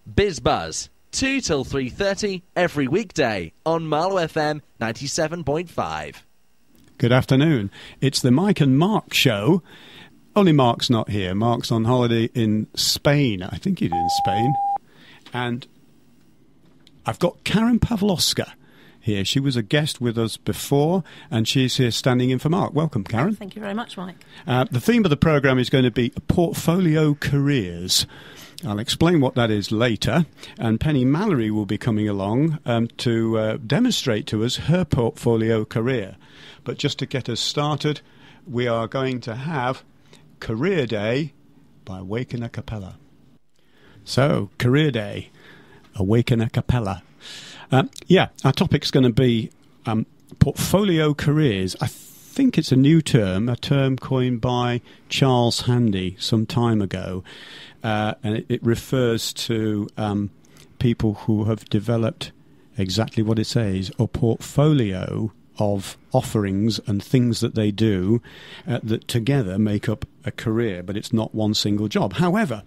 BizBuzz, 2 till 3:30 every weekday on Marlow FM 97.5. Good afternoon. It's the Mike and Mark show. Only Mark's not here. Mark's on holiday in Spain. I think he's in Spain. And I've got Karen Pawlowska here. She was a guest with us before, and she's here standing in for Mark. Welcome, Karen. Thank you very much, Mike. The theme of the programme is going to be portfolio careers. I'll explain what that is later, and Penny Mallory will be coming along to demonstrate to us her portfolio career. But just to get us started, we are going to have Career Day by Awaken a Cappella. So, Career Day, Awaken a Cappella. Our topic's going to be portfolio careers. I think it's a new term, a term coined by Charles Handy some time ago. And it refers to people who have developed exactly what it says, a portfolio of offerings and things that they do that together make up a career, but it's not one single job. However,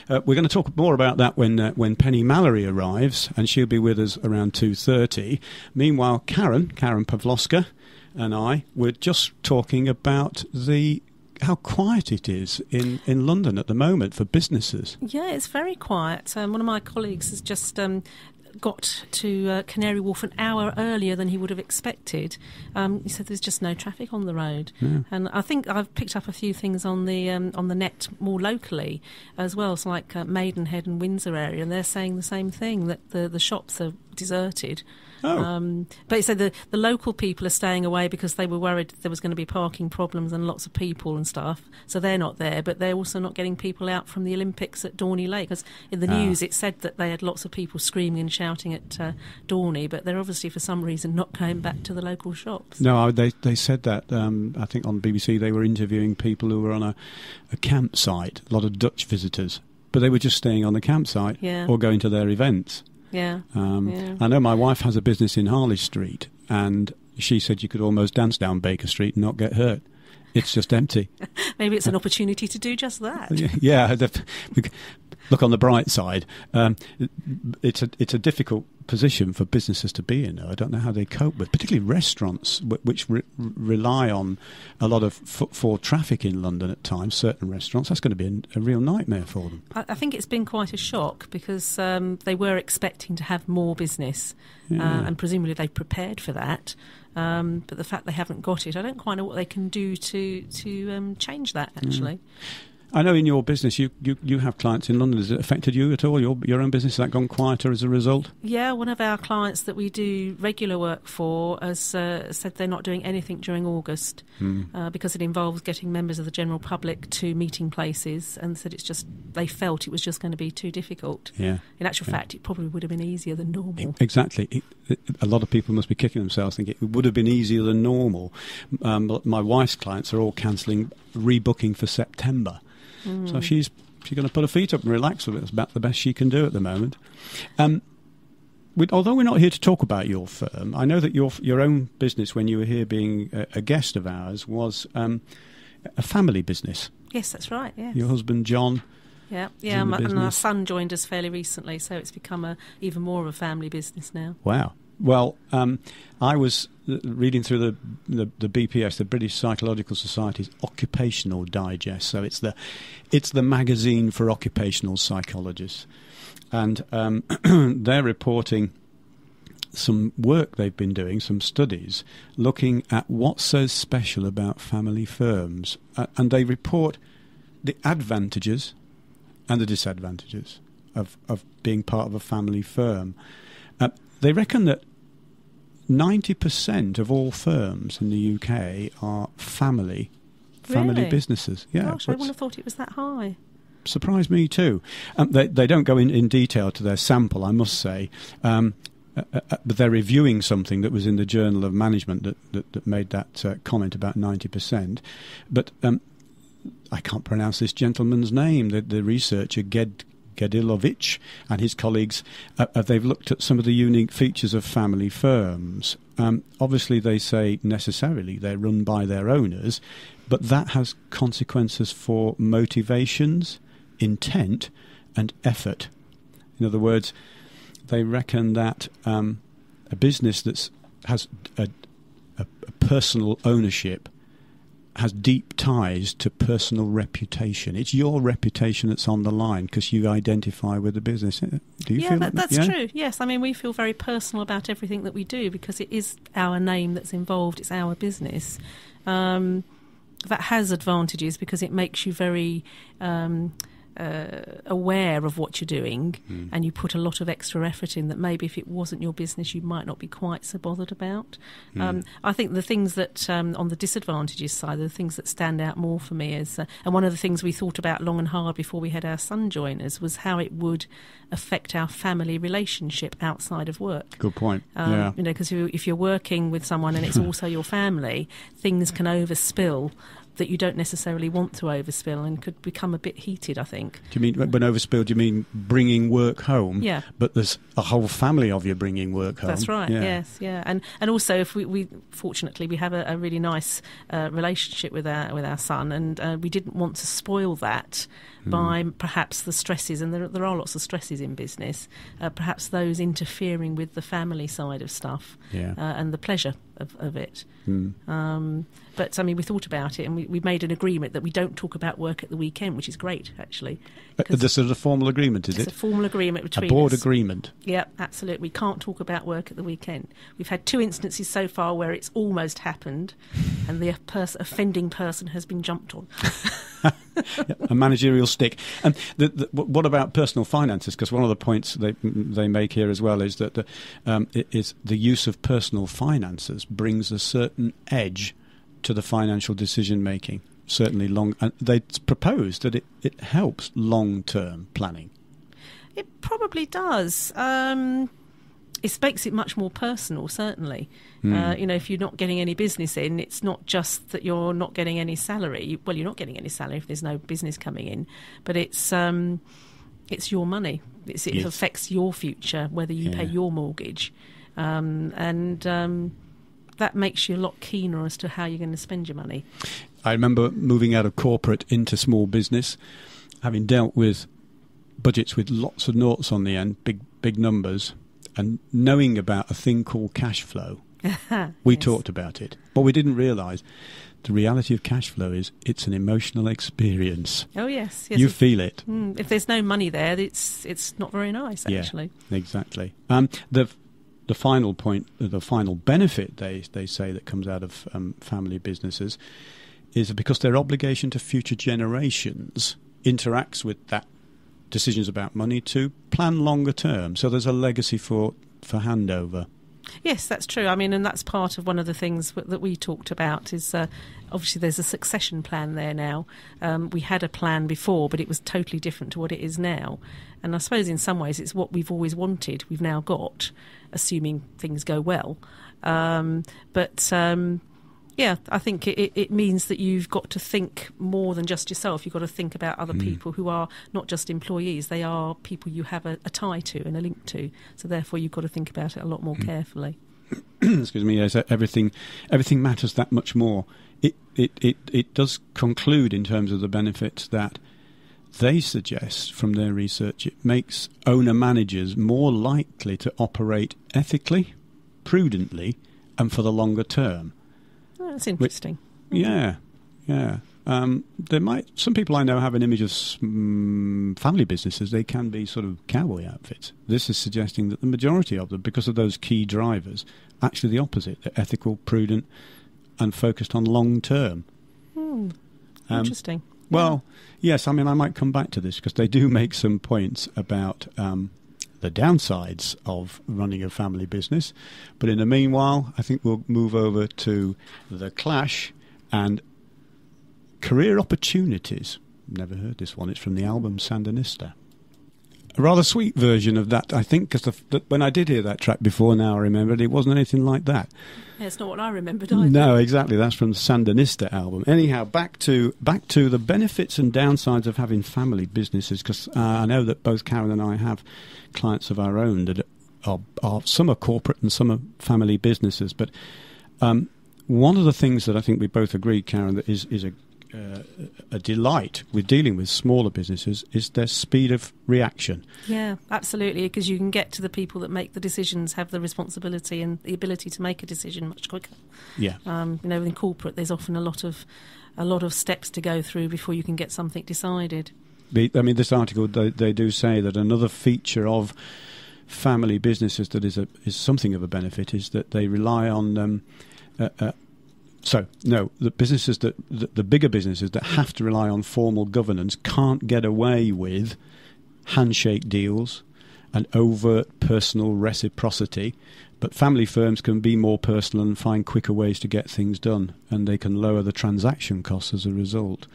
we're going to talk more about that when Penny Mallory arrives, and she'll be with us around 2:30. Meanwhile, Karen Pawlowska and I were just talking about how quiet it is in London at the moment for businesses. Yeah, it's very quiet. One of my colleagues has just got to Canary Wharf an hour earlier than he would have expected. He said there's just no traffic on the road. Yeah. And I think I've picked up a few things on the net more locally as well, so like Maidenhead and Windsor area, and they're saying the same thing, that the shops are deserted. Oh. But he said the local people are staying away because they were worried there was going to be parking problems and lots of people and stuff, so they're not there. But they're also not getting people out from the Olympics at Dorney Lake, because in the news it said that they had lots of people screaming and shouting at Dorney, but they're obviously for some reason not going back to the local shops. No, they said that, I think on BBC they were interviewing people who were on a campsite, a lot of Dutch visitors, but they were just staying on the campsite or going to their events. Yeah. I know my wife has a business in Harley Street, and she said you could almost dance down Baker Street and not get hurt. It's just empty. Maybe it's an opportunity to do just that. Yeah, look on the bright side. It's a difficult position for businesses to be in. I don't know how they cope with, particularly restaurants, which rely on a lot of footfall traffic in London at times. Certain restaurants, that's going to be a real nightmare for them. I think it's been quite a shock, because they were expecting to have more business, and presumably they prepared for that. But the fact they haven't got it, I don't quite know what they can do to change that, actually. I know in your business you have clients in London. Has it affected you at all? Your own business, has that gone quieter as a result? Yeah, one of our clients that we do regular work for has said they're not doing anything during August because it involves getting members of the general public to meeting places, and said they felt it was just going to be too difficult. Yeah. In actual fact, it probably would have been easier than normal. Exactly. A lot of people must be kicking themselves thinking it would have been easier than normal. My wife's clients are all cancelling, rebooking for September. So she's going to put her feet up and relax with it. It's about the best she can do at the moment. Although we're not here to talk about your firm, I know that your own business, when you were here being a guest of ours, was a family business. Yes, that's right. Yes. Your husband John. Yeah, and our son joined us fairly recently, so it's become even more of a family business now. Wow. Well, I was reading through the BPS, the British Psychological Society's Occupational Digest. So it's the magazine for occupational psychologists, and they're reporting some work they've been doing, some studies looking at what's so special about family firms, and they report the advantages and the disadvantages of being part of a family firm. They reckon that 90% of all firms in the UK are family businesses. Yeah, gosh, I wouldn't have thought it was that high. Surprised me too. They don't go in detail to their sample, I must say, but they're reviewing something that was in the Journal of Management that made that comment about 90%. But I can't pronounce this gentleman's name. The researcher, Gedilovich and his colleagues, they've looked at some of the unique features of family firms. Obviously, they say necessarily they're run by their owners, but that has consequences for motivations, intent, and effort. In other words, they reckon that a business that has a personal ownership has deep ties to personal reputation. It's your reputation that's on the line because you identify with the business. Do you feel that? That's true. Yes, I mean, we feel very personal about everything that we do because it is our name that's involved. It's our business. That has advantages because it makes you very aware of what you're doing, and you put a lot of extra effort in that maybe if it wasn't your business you might not be quite so bothered about. I think the things that on the disadvantages side, the things that stand out more for me is and one of the things we thought about long and hard before we had our son join us was how it would affect our family relationship outside of work. Good point. Because if you're working with someone and it's also your family, things can overspill that you don't necessarily want to overspill and could become a bit heated, I think. Do you mean, when overspill, do you mean bringing work home? Yeah. But there's a whole family of you bringing work home. That's right, yes, yeah. And also, if we fortunately, we have a really nice relationship with our son, and we didn't want to spoil that by perhaps the stresses, and there are lots of stresses in business, perhaps those interfering with the family side of stuff and the pleasure of it. But, I mean, we thought about it and we made an agreement that we don't talk about work at the weekend, which is great, actually. This is a formal agreement, is it? It's a formal agreement between us. A board agreement? Yeah, absolutely. We can't talk about work at the weekend. We've had 2 instances so far where it's almost happened and the offending person has been jumped on. A managerial stick. And what about personal finances? Because one of the points they make here as well is that the use of personal finances brings a certain edge to the financial decision making. Certainly they propose that it helps long-term planning. It probably does. It makes it much more personal, certainly. If you're not getting any business in, it's not just that you're not getting any salary. Well, you're not getting any salary if there's no business coming in, but it's your money. It affects your future, whether you pay your mortgage. That makes you a lot keener as to how you're going to spend your money. I remember moving out of corporate into small business, having dealt with budgets with lots of noughts on the end, big numbers, and knowing about a thing called cash flow. We talked about it, but we didn't realise the reality of cash flow is it's an emotional experience. Oh, yes. You feel it. If there's no money there, it's not very nice, actually. Yeah, exactly. The final point, the final benefit they say that comes out of family businesses is that because their obligation to future generations interacts with that decisions about money to plan longer term. So there's a legacy for handover. Yes, that's true. I mean, and that's part of one of the things that we talked about is obviously there's a succession plan there now. We had a plan before, but it was totally different to what it is now. And I suppose in some ways it's what we've always wanted. We've now got, assuming things go well. Yeah, I think it means that you've got to think more than just yourself. You've got to think about other people who are not just employees. They are people you have a tie to and a link to. So therefore you've got to think about it a lot more carefully. Excuse me, yes, everything matters that much more. It does conclude in terms of the benefits that they suggest from their research. It makes owner-managers more likely to operate ethically, prudently, and for the longer term. That's interesting. Yeah. Some people I know have an image of family businesses. They can be sort of cowboy outfits. This is suggesting that the majority of them, because of those key drivers, actually the opposite. They're ethical, prudent, and focused on long term. Interesting. Well, yes. I mean, I might come back to this because they do make some points about the downsides of running a family business. But in the meanwhile, I think we'll move over to The Clash and Career Opportunities. Never heard this one. It's from the album Sandinista. A rather sweet version of that, I think, because when I did hear that track before, now I remembered, it wasn't anything like that. Yeah, it's not what I remembered either. No, exactly. That's from the Sandinista album. Anyhow, back to the benefits and downsides of having family businesses, because I know that both Karen and I have clients of our own that are some are corporate and some are family businesses. But one of the things that I think we both agree, Karen, that is a delight with dealing with smaller businesses is their speed of reaction. Yeah, absolutely, because you can get to the people that make the decisions, have the responsibility and the ability to make a decision much quicker. Yeah. In corporate, there's often a lot of steps to go through before you can get something decided. This article, they do say that another feature of family businesses that is something of a benefit is that they rely on the businesses the bigger businesses that have to rely on formal governance can't get away with handshake deals and overt personal reciprocity, but family firms can be more personal and find quicker ways to get things done, and they can lower the transaction costs as a result.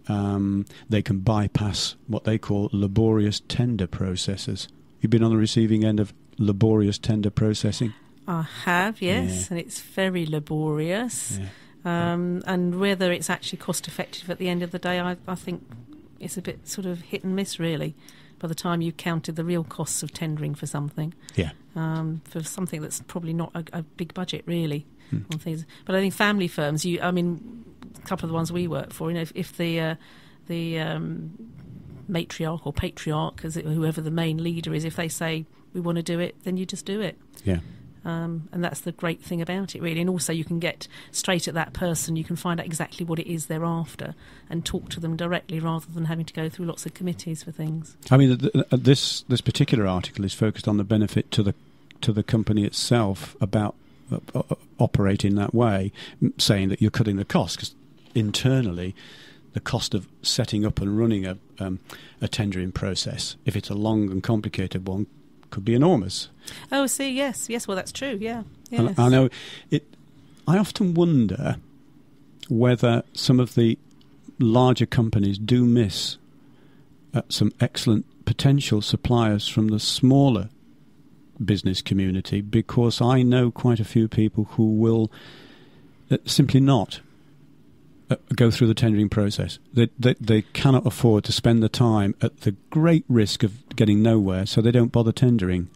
They can bypass what they call laborious tender processes. You've been on the receiving end of laborious tender processing? I have, yes, and it's very laborious. Yeah. And whether it's actually cost effective at the end of the day, I think it's a bit sort of hit and miss, really, by the time you've counted the real costs of tendering for something. Yeah. For something that's probably not a big budget, really, on things. But I think family firms, a couple of the ones we work for, if the matriarch or patriarch, whoever the main leader is, if they say we want to do it, then you just do it. Yeah. And that's the great thing about it, really. And also you can get straight at that person. You can find out exactly what it is they're after and talk to them directly rather than having to go through lots of committees for things. This particular article is focused on the benefit to the company itself about operating that way, saying that you're cutting the cost, because internally the cost of setting up and running a tendering process, if it's a long and complicated one, could be enormous. Oh, see, yes, well, that's true, yeah. Yes. I know it. I often wonder whether some of the larger companies do miss some excellent potential suppliers from the smaller business community, because I know quite a few people who will simply not go through the tendering process. They cannot afford to spend the time at the great risk of getting nowhere, so they don't bother tendering.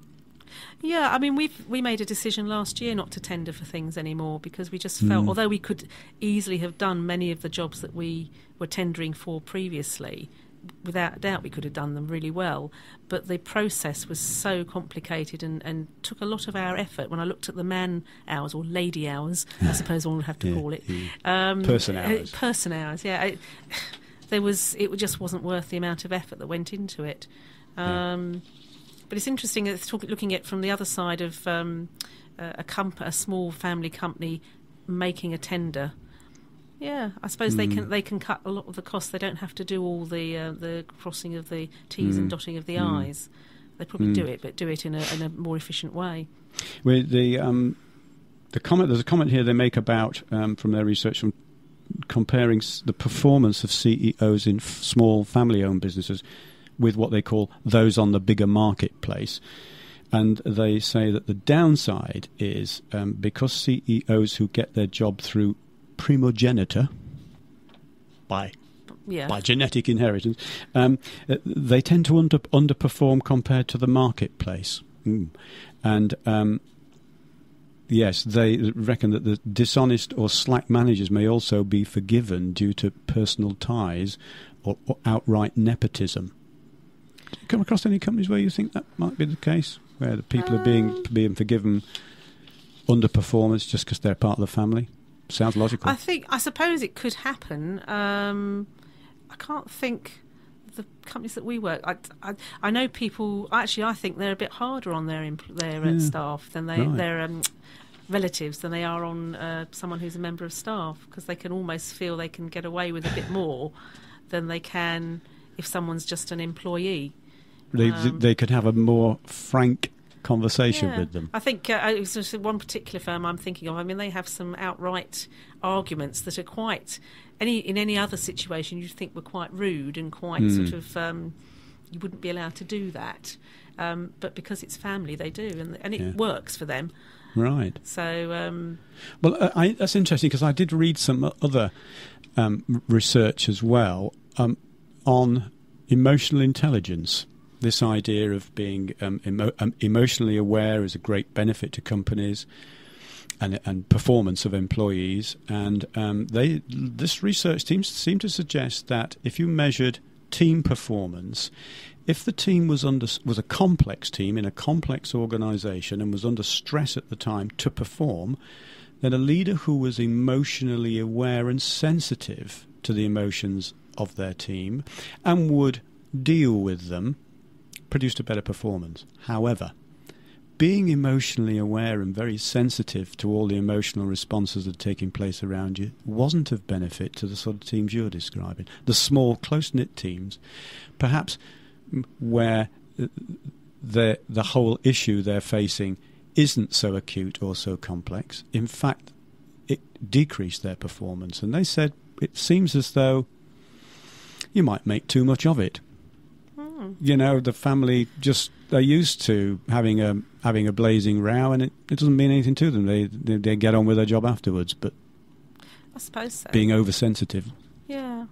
Yeah, we made a decision last year not to tender for things anymore, because we just felt, although we could easily have done many of the jobs that we were tendering for previously, without a doubt we could have done them really well, but the process was so complicated and took a lot of our effort. When I looked at the man hours, or lady hours, I suppose one would have to call it. Person hours. Person hours, yeah. It just wasn't worth the amount of effort that went into it. But it's interesting looking at from the other side of a small family company making a tender. Yeah, I suppose they can cut a lot of the costs. They don't have to do all the crossing of the T's and dotting of the I's. They probably do it, but do it in a more efficient way. Well, there's a comment here they make about from their research from comparing the performance of CEOs in small family-owned businesses with what they call those on the bigger marketplace. And they say that the downside is because CEOs who get their job through primogeniture, by genetic inheritance, they tend to underperform compared to the marketplace. And yes, they reckon that the dishonest or slack managers may also be forgiven due to personal ties or outright nepotism. Do you come across any companies where you think that might be the case, where the people are being forgiven underperformers just because they're part of the family? Sounds logical. I suppose it could happen. I can't think the companies that we work. I know people. Actually, I think they're a bit harder on their staff than their relatives than they are on someone who's a member of staff, because they can almost feel they can get away with a bit more than they can if someone's just an employee. They could have a more frank conversation with them. I think one particular firm I'm thinking of, they have some outright arguments that are quite, in any other situation you'd think were quite rude and quite sort of, you wouldn't be allowed to do that. But because it's family, they do, and it works for them. Right. So, that's interesting, because I did read some other research as well on emotional intelligence. This idea of being emotionally aware is a great benefit to companies, and performance of employees. And this research seemed to suggest that if you measured team performance, if the team was a complex team in a complex organisation and was under stress at the time to perform, then a leader who was emotionally aware and sensitive to the emotions of their team and would deal with them produced a better performance. However, being emotionally aware and very sensitive to all the emotional responses that are taking place around you wasn't of benefit to the sort of teams you're describing. The small, close-knit teams, perhaps where the whole issue they're facing isn't so acute or so complex. In fact, it decreased their performance. And they said it seems as though you might make too much of it. You know, the family they're used to having a blazing row, and it doesn't mean anything to them. They get on with their job afterwards. But I suppose so. Being oversensitive. Yeah,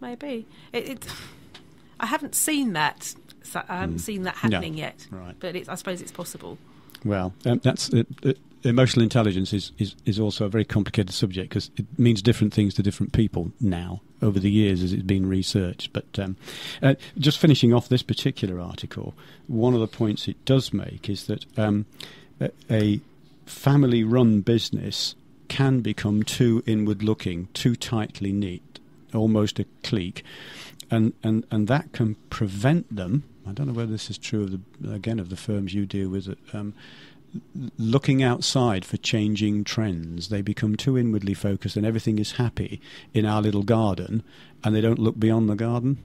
maybe. I haven't seen that. So I haven't seen that happening yet. Right. But I suppose it's possible. Well, that's emotional intelligence is also a very complicated subject because it means different things to different people now over the years as it's been researched. But just finishing off this particular article, one of the points it does make is that a family-run business can become too inward-looking, too tightly knit, almost a clique, and that can prevent them. I don't know whether this is true of the firms you deal with. Looking outside for changing trends, they become too inwardly focused, and everything is happy in our little garden, and they don't look beyond the garden.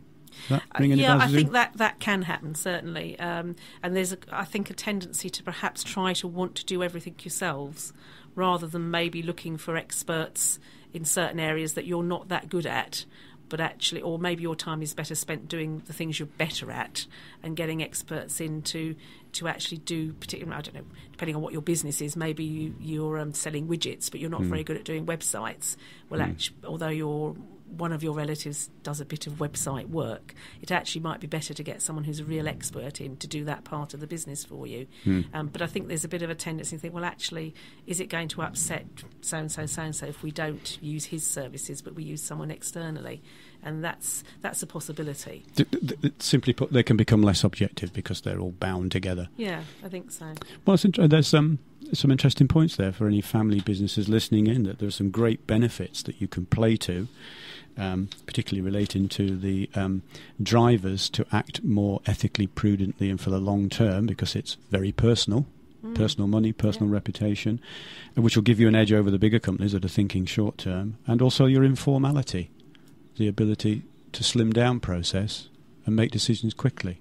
I think that can happen, certainly. And there's, I think, a tendency to perhaps try to want to do everything yourselves, rather than maybe looking for experts in certain areas that you're not that good at. But actually, or maybe your time is better spent doing the things you're better at and getting experts in to actually do, particularly, I don't know, depending on what your business is, maybe you're selling widgets, but you're not very good at doing websites. Well, actually, although one of your relatives does a bit of website work, it actually might be better to get someone who's a real expert in to do that part of the business for you. But I think there's a bit of a tendency to think, well, actually, is it going to upset so-and-so if we don't use his services but we use someone externally? And that's a possibility. Simply put, they can become less objective because they're all bound together. Yeah, I think so. Well, there's some interesting points there for any family businesses listening in, that there's some great benefits that you can play to, particularly relating to the drivers to act more ethically, prudently and for the long term, because it's very personal. Personal money, personal reputation, which will give you an edge over the bigger companies that are thinking short term, and also your informality. The ability to slim down process and make decisions quickly.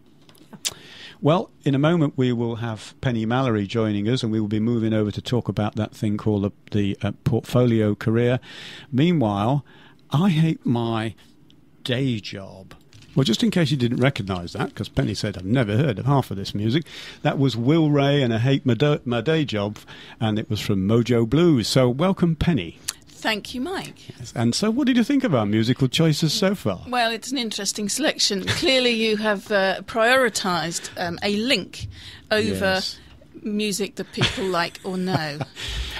Well, in a moment we will have Penny Mallory joining us, and we will be moving over to talk about that thing called the portfolio career. Meanwhile, I hate my day job. Well, just in case you didn't recognise that, because Penny said I've never heard of half of this music, that was Will Ray and I Hate My Day Job, and it was from Mojo Blues. So welcome, Penny. Thank you, Mike. Yes. And so what did you think of our musical choices so far? Well, it's an interesting selection. Clearly you have prioritised a link over music that people like or know.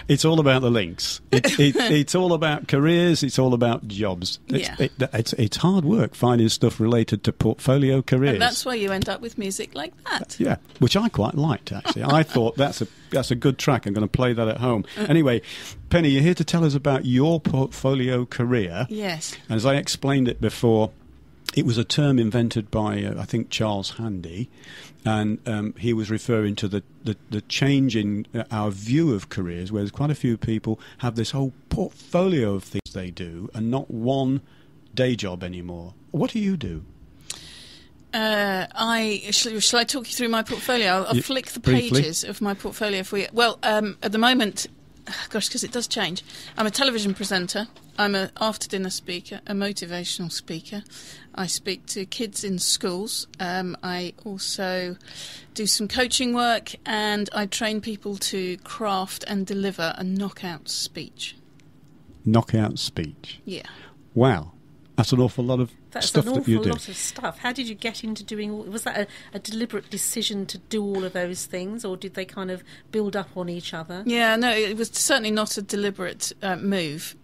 It's all about the links. It's all about careers. It's all about jobs. It's hard work finding stuff related to portfolio careers. And that's why you end up with music like that. Yeah, which I quite liked, actually. I thought that's a good track. I'm going to play that at home. Anyway, Penny, you're here to tell us about your portfolio career. Yes. And as I explained it before, it was a term invented by, I think, Charles Handy, and he was referring to the change in our view of careers, where there's quite a few people have this whole portfolio of things they do and not one day job anymore. What do you do? Shall I talk you through my portfolio? I'll flick the briefly. pages of my portfolio for you. Well, at the moment, gosh, because it does change. I'm a television presenter. I'm an after-dinner speaker, a motivational speaker. I speak to kids in schools. I also do some coaching work, and I train people to craft and deliver a knockout speech. Knockout speech? Yeah. Wow. That's an awful lot of That's stuff an that you awful do. lot of stuff. How did you get into doing all... Was that a deliberate decision to do all of those things, or did they kind of build up on each other? Yeah, no, it was certainly not a deliberate move.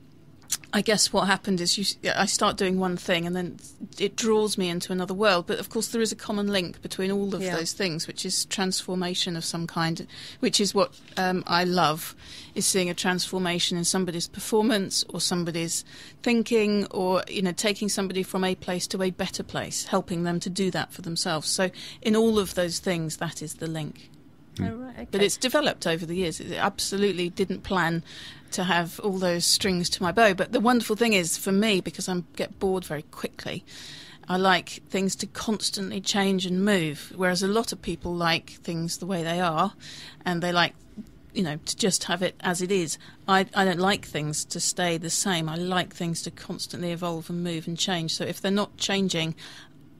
I guess what happened is I start doing one thing and then it draws me into another world. But of course there is a common link between all of those things, which is transformation of some kind, which is what I love, is seeing a transformation in somebody's performance or somebody's thinking, or, you know, taking somebody from a place to a better place, helping them to do that for themselves. So in all of those things, that is the link. Oh, right, okay. But it's developed over the years. It absolutely didn't plan to have all those strings to my bow. But the wonderful thing is, for me, because I get bored very quickly, I like things to constantly change and move, whereas a lot of people like things the way they are, and they like, you know, to just have it as it is. I don't like things to stay the same. I like things to constantly evolve and move and change. So if they're not changing,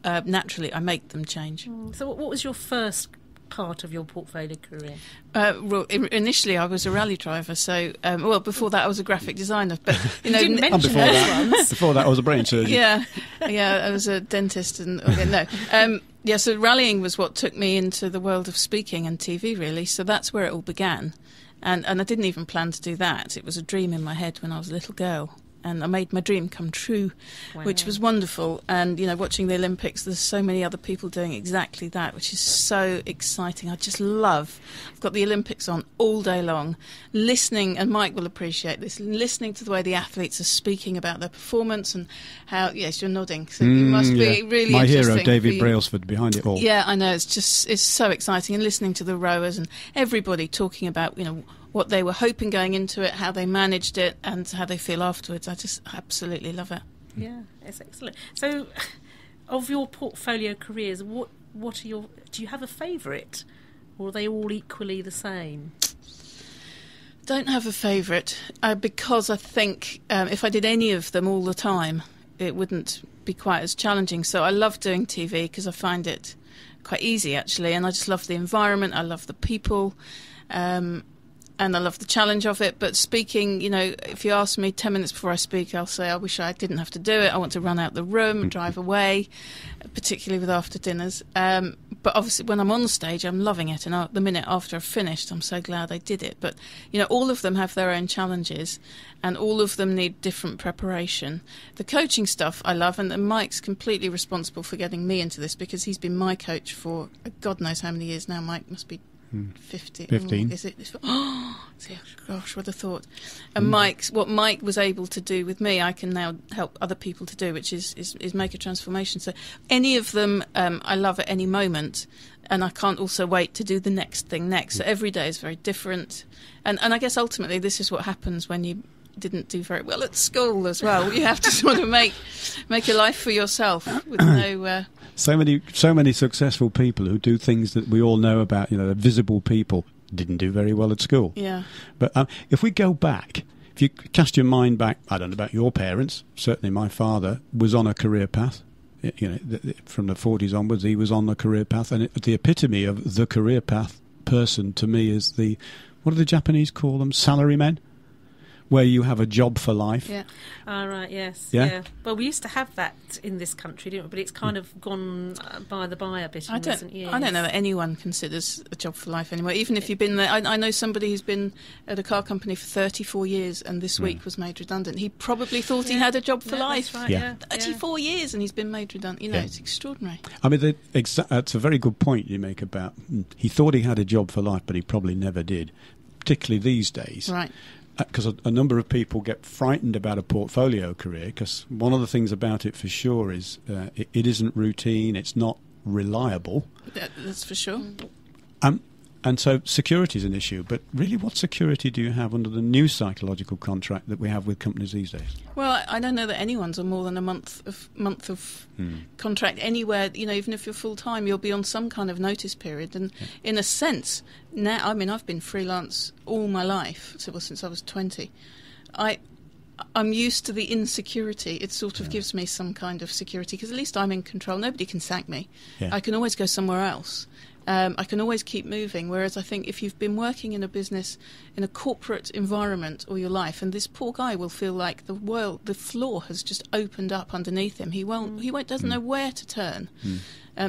naturally I make them change. So what was your first part of your portfolio career? Well, initially I was a rally driver, so well, before that I was a graphic designer, but you know, You didn't mention before those that, ones. before that, I was a brain surgeon. yeah, I was a dentist, and so rallying was what took me into the world of speaking and TV, really. So that's where it all began, and I didn't even plan to do that. It was a dream in my head when I was a little girl. And I made my dream come true, which was wonderful. And, you know, watching the Olympics, there's so many other people doing exactly that, which is so exciting. I just love, I've got the Olympics on all day long, listening, and Mike will appreciate this, listening to the way the athletes are speaking about their performance and how, yes, you're nodding, so it must be really my interesting. hero, David for you. Brailsford, behind it all. Yeah, I know, it's so exciting. And listening to the rowers and everybody talking about, you know, what they were hoping going into it, how they managed it, and how they feel afterwards. I just absolutely love it. Yeah, it's excellent. So, of your portfolio careers, what are your... Do you have a favourite, or are they all equally the same? Don't have a favourite, because I think if I did any of them all the time, it wouldn't be quite as challenging. So I love doing TV because I find it quite easy, actually, and I just love the environment, I love the people, and I love the challenge of it. But speaking, you know, if you ask me 10 minutes before I speak, I'll say, I wish I didn't have to do it. I want to run out the room and drive away, particularly with after dinners. But obviously when I'm on the stage, I'm loving it. And the minute after I've finished, I'm so glad I did it. But, you know, all of them have their own challenges and all of them need different preparation. The coaching stuff I love, and Mike's completely responsible for getting me into this because he's been my coach for God knows how many years now. Mike must be 15. Is it? Oh, gosh, what a thought. And what Mike was able to do with me, I can now help other people to do, which is make a transformation. So any of them I love at any moment, and I can't also wait to do the next thing next. So every day is very different. And I guess ultimately this is what happens when you didn't do very well at school as well. You have to sort of make a life for yourself with no... So many successful people who do things that we all know about, you know, visible people, didn't do very well at school. Yeah. But if we go back, if you cast your mind back, I don't know about your parents, certainly my father was on a career path. You know, from the 40s onwards, he was on a career path. And the epitome of the career path person to me is what do the Japanese call them? Salarymen? Where you have a job for life. Yeah. Right, yes. Yeah? Yeah. Well, we used to have that in this country, didn't we? But it's kind of gone by the by a bit in recent years. I don't know that anyone considers a job for life anymore, even if you've been there. I know somebody who's been at a car company for 34 years and this week was made redundant. He probably thought he had a job for life. That's right, yeah. 34 years and he's been made redundant. You know, it's extraordinary. I mean, that's a very good point you make about he thought he had a job for life, but he probably never did, particularly these days. Right. Because a number of people get frightened about a portfolio career, because one of the things about it for sure is it isn't routine, it's not reliable. That's for sure. And so security is an issue. But really, what security do you have under the new psychological contract that we have with companies these days? Well, I don't know that anyone's on more than a month of contract anywhere. You know, even if you're full time, you'll be on some kind of notice period. And in a sense, now, I mean, I've been freelance all my life, since I was 20. I'm used to the insecurity. It sort of gives me some kind of security because at least I'm in control. Nobody can sack me. Yeah. I can always go somewhere else. I can always keep moving. Whereas I think if you've been working in a business, in a corporate environment all your life, and this poor guy will feel like the floor has just opened up underneath him. He doesn't know where to turn.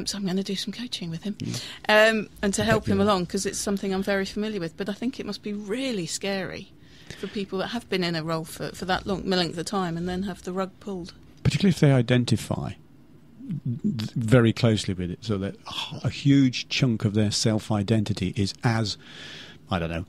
So I'm going to do some coaching with him, and to help him along, because it's something I'm very familiar with. But I think it must be really scary for people that have been in a role for that length of time and then have the rug pulled. Particularly if they identify very closely with it, so that a huge chunk of their self-identity is as, I don't know,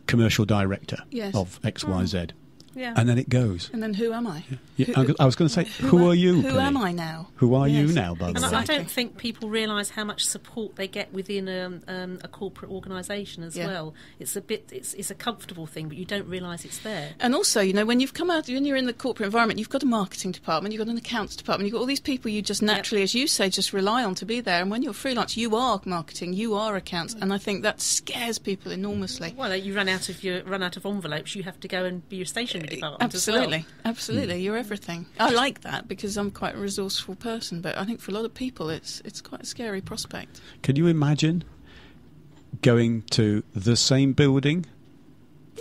commercial director of XYZ. Yeah. And then it goes. And then who am I? Yeah, I was going to say, who are you? Who am I now? Who are you now, by the way? And I don't think people realise how much support they get within a corporate organisation as well. It's a comfortable thing, but you don't realise it's there. And also, when you've come out, when you're in the corporate environment, you've got a marketing department, you've got an accounts department, you've got all these people you just naturally, as you say, just rely on to be there. And when you're freelance, you are marketing, you are accounts, and I think that scares people enormously. Well, you run out of envelopes, you have to go and be your stationery department. Absolutely, as well. Absolutely, you're everything. I like that because I'm quite a resourceful person, but I think for a lot of people it's quite a scary prospect. Can you imagine going to the same building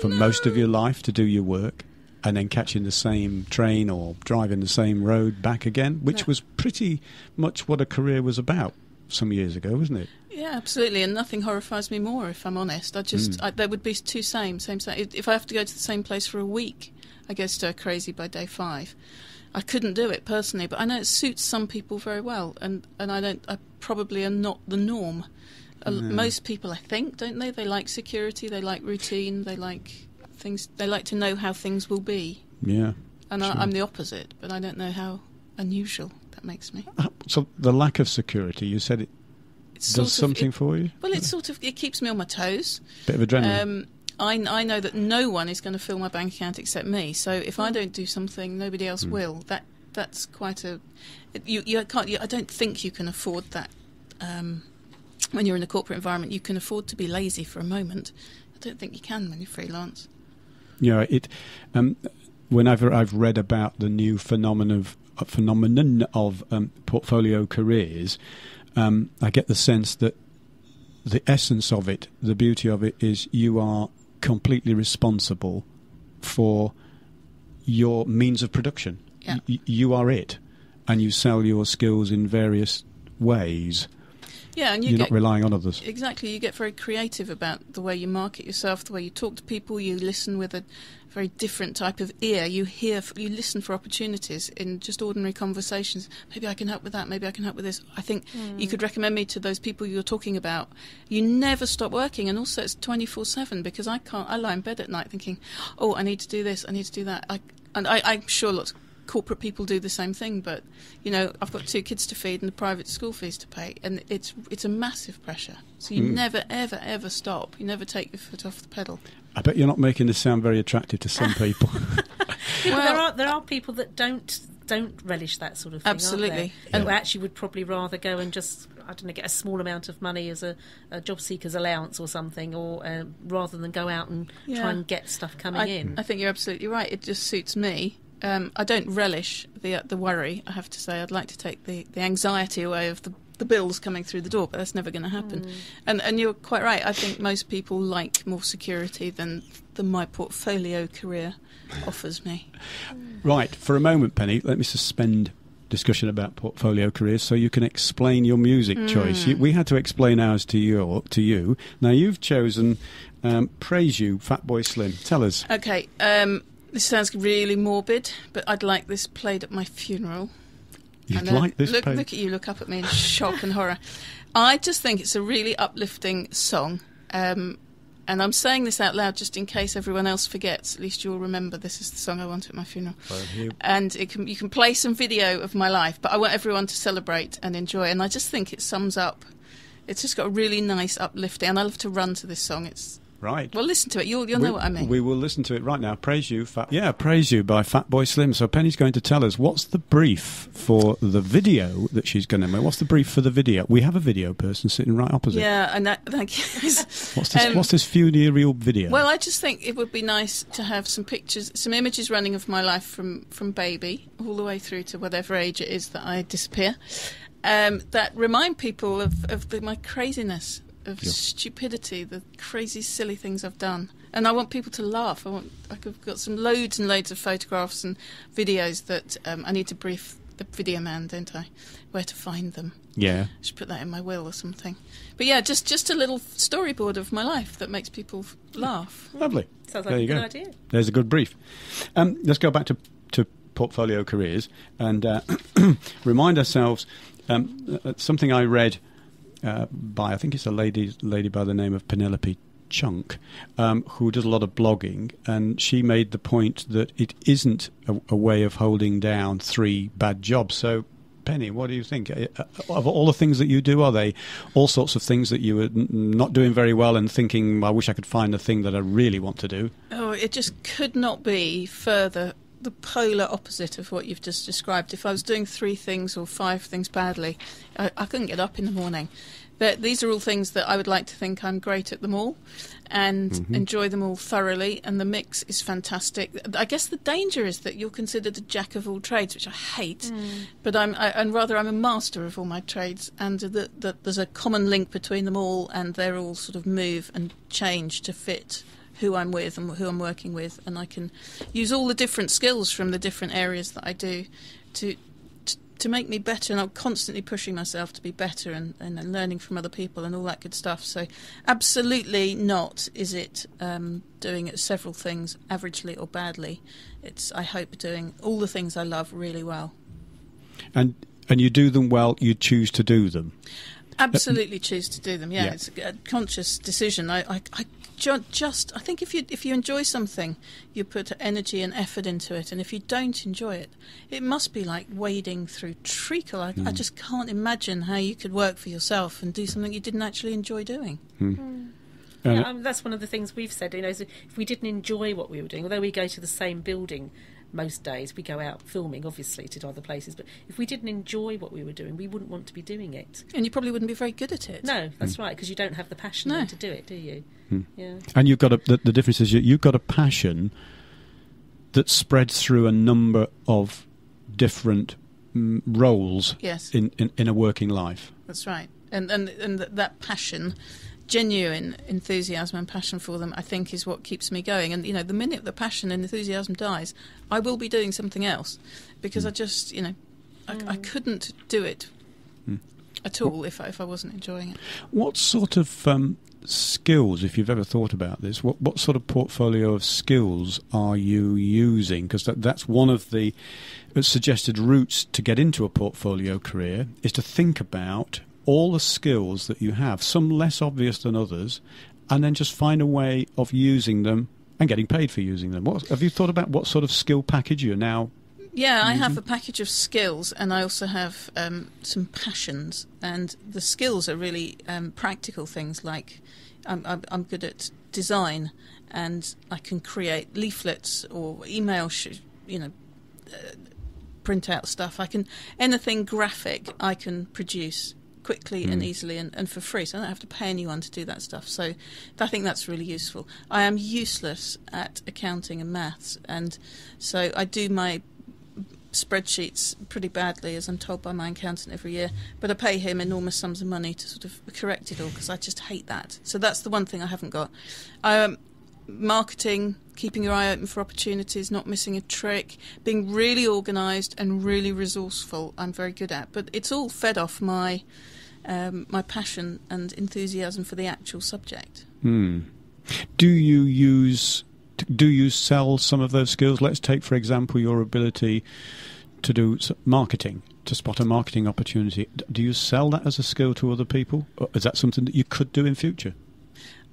for most of your life to do your work and then catching the same train or driving the same road back again, which was pretty much what a career was about some years ago, wasn't it? Yeah, absolutely, and nothing horrifies me more, if I'm honest. There would be two same. If I have to go to the same place for a week, I go stir crazy by day 5. I couldn't do it personally, but I know it suits some people very well, and I probably am not the norm. Most people, I think, don't they? They like security, they like routine, they like things. They like to know how things will be. Yeah, and I'm the opposite, but I don't know how unusual that makes me. So the lack of security, you said it does something for you? Well, it keeps me on my toes. Bit of adrenaline. I know that no one is going to fill my bank account except me. So if I don't do something, nobody else will. That's quite a. You can't. I don't think you can afford that. When you're in a corporate environment, you can afford to be lazy for a moment. I don't think you can when you're freelance. Yeah, whenever I've read about the new phenomenon of portfolio careers, I get the sense that the essence of it, the beauty of it, is you are completely responsible for your means of production. Yeah. You are it, and you sell your skills in various ways. Yeah, and you're not relying on others. Exactly, you get very creative about the way you market yourself, the way you talk to people. You listen with a very different type of ear. You listen for opportunities in just ordinary conversations. Maybe I can help with that. Maybe I can help with this. I think you could recommend me to those people you're talking about. You never stop working, and also it's 24/7 because I lie in bed at night thinking, I need to do this, I need to do that. I'm sure lots of corporate people do the same thing, but I've got 2 kids to feed and the private school fees to pay, and it's a massive pressure. So you never ever ever stop. You never take your foot off the pedal. I bet you're not making this sound very attractive to some people. Well, there are people that don't relish that sort of thing. Absolutely, and who actually would probably rather go and just get a small amount of money as a job seeker's allowance or something, or rather than go out and try and get stuff coming in. I think you're absolutely right. It just suits me. I don't relish the worry, I have to say. I'd like to take the anxiety away of the bills coming through the door, but that's never going to happen. And you're quite right. I think most people like more security than my portfolio career offers me. Right, for a moment, Penny, let me suspend discussion about portfolio careers so you can explain your music choice. We had to explain ours to you. Now, you've chosen Praise You, Fatboy Slim. Tell us. Okay, this sounds really morbid, but I'd like this played at my funeral. You'd like this played? Look at you, look up at me in shock and horror. I just think it's a really uplifting song. And I'm saying this out loud just in case everyone else forgets. At least you'll remember this is the song I want at my funeral. And you can play some video of my life, but I want everyone to celebrate and enjoy. And I just think it sums up. It's just got a really nice uplifting, and I love to run to this song. It's right. Well, listen to it. You'll know what I mean. We will listen to it right now. Praise You, Praise You by Fatboy Slim. So Penny's going to tell us what's the brief for the video that she's going to make. What's the brief for the video? We have a video person sitting right opposite. Yeah, and thank you. What's this funereal video? Well, I just think it would be nice to have some pictures, some images running of my life from baby all the way through to whatever age it is that I disappear. That remind people of my craziness, of stupidity, the crazy, silly things I've done. And I want people to laugh. I've got some loads and loads of photographs and videos that I need to brief the video man, don't I? Where to find them. Yeah. I should put that in my will or something. But yeah, just a little storyboard of my life that makes people laugh. Lovely. Sounds like a good idea. There's a good brief. Let's go back to portfolio careers and remind ourselves something I read by, I think it's a lady by the name of Penelope Chunk, who does a lot of blogging, and she made the point that it isn't a way of holding down 3 bad jobs. So, Penny, what do you think? Of all the things that you do, are they all sorts of things that you were not doing very well and thinking, I wish I could find the thing that I really want to do? Oh, it just could not be further the polar opposite of what you've just described. If I was doing 3 things or 5 things badly, I couldn't get up in the morning. But these are all things that I would like to think I'm great at them all and enjoy them all thoroughly, and the mix is fantastic. I guess the danger is that you're considered a jack of all trades, which I hate, but I'm a master of all my trades, and that there's a common link between them all, and they're all sort of move and change to fit who I'm with and who I'm working with, and I can use all the different skills from the different areas that I do to make me better, and I'm constantly pushing myself to be better and learning from other people and all that good stuff. So absolutely not is it doing several things averagely or badly. It's, I hope, doing all the things I love really well. And you do them well, you choose to do them? Absolutely choose to do them, yeah. It's a conscious decision. I think if you enjoy something, you put energy and effort into it, and if you don't enjoy it, it must be like wading through treacle. I just can't imagine how you could work for yourself and do something you didn't actually enjoy doing. Yeah, that's one of the things we've said. Is if we didn't enjoy what we were doing, although we go to the same building most days, we go out filming, obviously, to other places, but if we didn't enjoy what we were doing, we wouldn't want to be doing it. And you probably wouldn't be very good at it. No, that's right, because you don't have the passion then to do it, do you? Yeah. And you've got the difference is you've got a passion that spreads through a number of different roles in a working life. That's right. And that passion, genuine enthusiasm and passion for them, I think, is what keeps me going. And, the minute the passion and enthusiasm dies, I will be doing something else, because I just, I couldn't do it at all if I wasn't enjoying it. What sort of skills, if you've ever thought about this, what sort of portfolio of skills are you using? Because that's one of the suggested routes to get into a portfolio career, is to think about all the skills that you have, some less obvious than others, and then just find a way of using them and getting paid for using them. Have you thought about what sort of skill package you're now using? I have a package of skills, and I also have some passions, and the skills are really practical things, like I'm good at design, and I can create leaflets or email print out stuff. Anything graphic I can produce quickly and easily and for free, so I don't have to pay anyone to do that stuff. So I think that's really useful. I am useless at accounting and maths, and so I do my spreadsheets pretty badly, as I'm told by my accountant every year, but I pay him enormous sums of money to sort of correct it all, because I just hate that. So that's the one thing I haven't got. Marketing, keeping your eye open for opportunities, not missing a trick, being really organised and really resourceful, I'm very good at. But it's all fed off my passion and enthusiasm for the actual subject. Do you sell some of those skills? Let's take, for example, your ability to do marketing, to spot a marketing opportunity. Do you sell that as a skill to other people? Or is that something that you could do in future?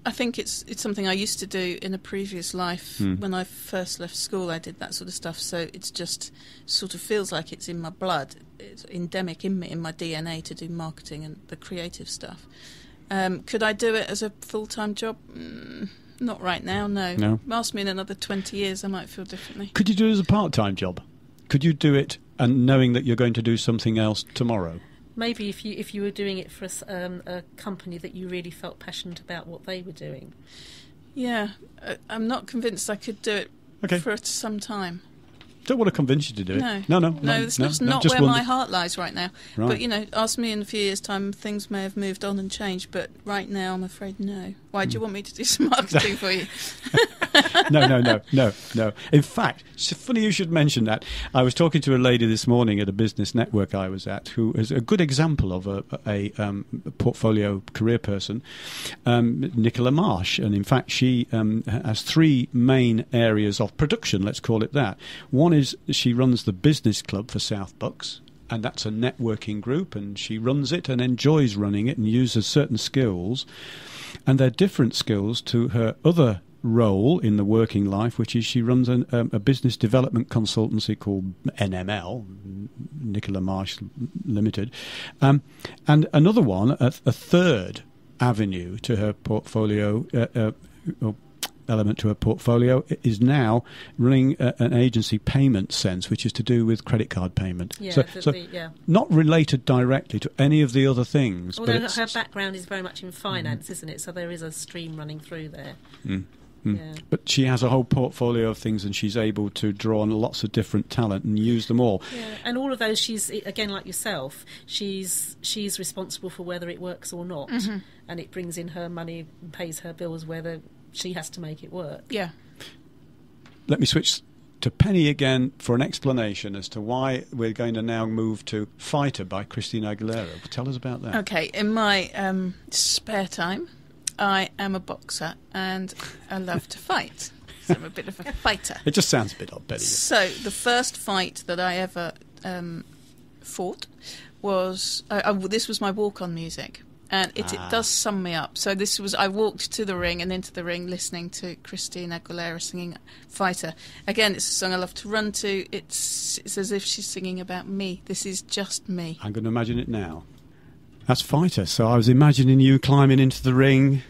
I think it's something I used to do in a previous life. When I first left school, I did that sort of stuff, so it's just sort of feels like it's in my blood. It's endemic in me, in my DNA, to do marketing and the creative stuff. Could I do it as a full-time job? Not right now, no. Ask me in another 20 years, I might feel differently. Could you do it as a part-time job? Could you do it and knowing that you're going to do something else tomorrow? Maybe if you were doing it for a company that you really felt passionate about what they were doing. Yeah, I'm not convinced I could do it for some time. Don't want to convince you to do it. No, it's not just where wonder. my heart lies right now. Right. But, you know, ask me in a few years' time, things may have moved on and changed, but right now I'm afraid no. Why do you want me to do some marketing for you? No. In fact, it's funny you should mention that. I was talking to a lady this morning at a business network I was at who is a good example of a portfolio career person, Nicola Marsh. And in fact, she has three main areas of production, let's call it that. One is she runs the business club for South Bucks, and that's a networking group, and she runs it and enjoys running it and uses certain skills. And they're different skills to her other role in the working life, which is she runs a business development consultancy called NML, Nicola Marsh Limited. And another one, a third avenue to her portfolio, element to her portfolio, is now running an agency, Payment Sense, which is to do with credit card payment. Yeah, not related directly to any of the other things. Although her background is very much in finance, isn't it? So there is a stream running through there. Yeah. But she has a whole portfolio of things, and she's able to draw on lots of different talent and use them all. Yeah, and all of those, she's, again, like yourself, she's responsible for whether it works or not, and it brings in her money and pays her bills whether she has to make it work. Yeah. Let me switch to Penny again for an explanation as to why we're going to now move to Fighter by Christina Aguilera. Tell us about that. Okay, in my spare time, I am a boxer and I love to fight. So I'm a bit of a fighter. It just sounds a bit odd, Penny. So the first fight that I ever fought was... this was my walk-on music. And it does sum me up. So I walked to the ring and into the ring listening to Christina Aguilera singing Fighter. Again, it's a song I love to run to. It's as if she's singing about me. This is just me. I'm going to imagine it now. That's Fighter. So I was imagining you climbing into the ring.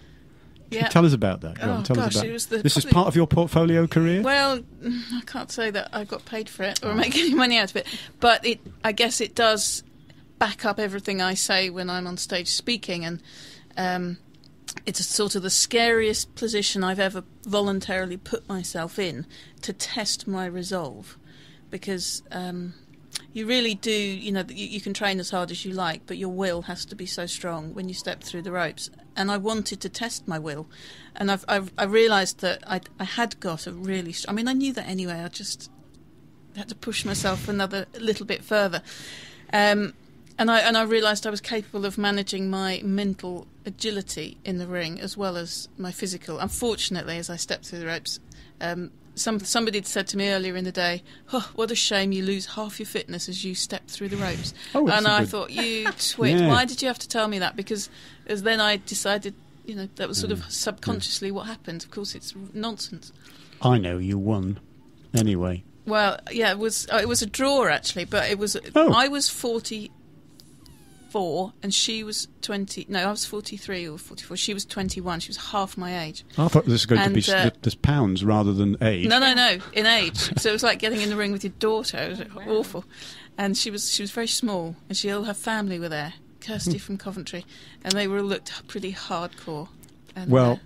Yeah. Tell us about that. Tell us about it was this is part of your portfolio career? Well, I can't say that I got paid for it or make any money out of it. But I guess it does back up everything I say when I'm on stage speaking, and it's sort of the scariest position I've ever voluntarily put myself in to test my resolve, because you really do, you can train as hard as you like, but your will has to be so strong when you step through the ropes. And I wanted to test my will, and I realised that I had got a really I mean, I knew that anyway, I just had to push myself another little bit further. And I realised I was capable of managing my mental agility in the ring as well as my physical. Unfortunately, as I stepped through the ropes, somebody had said to me earlier in the day, "Oh, what a shame you lose half your fitness as you step through the ropes." And I thought, you twit, why did you have to tell me that? Because as then I decided, that was sort of subconsciously what happened. Of course, it's nonsense. I know you won. Anyway. Well, yeah, it was a draw actually, but it was. I was 44 and she was 20. No, I was 43 or 44. She was 21. She was half my age. I thought this was going to be there's pounds rather than age. No, in age. So it was like getting in the ring with your daughter. It was awful. And she was very small, and all her family were there. Kirsty from Coventry, and they all looked pretty hardcore. And,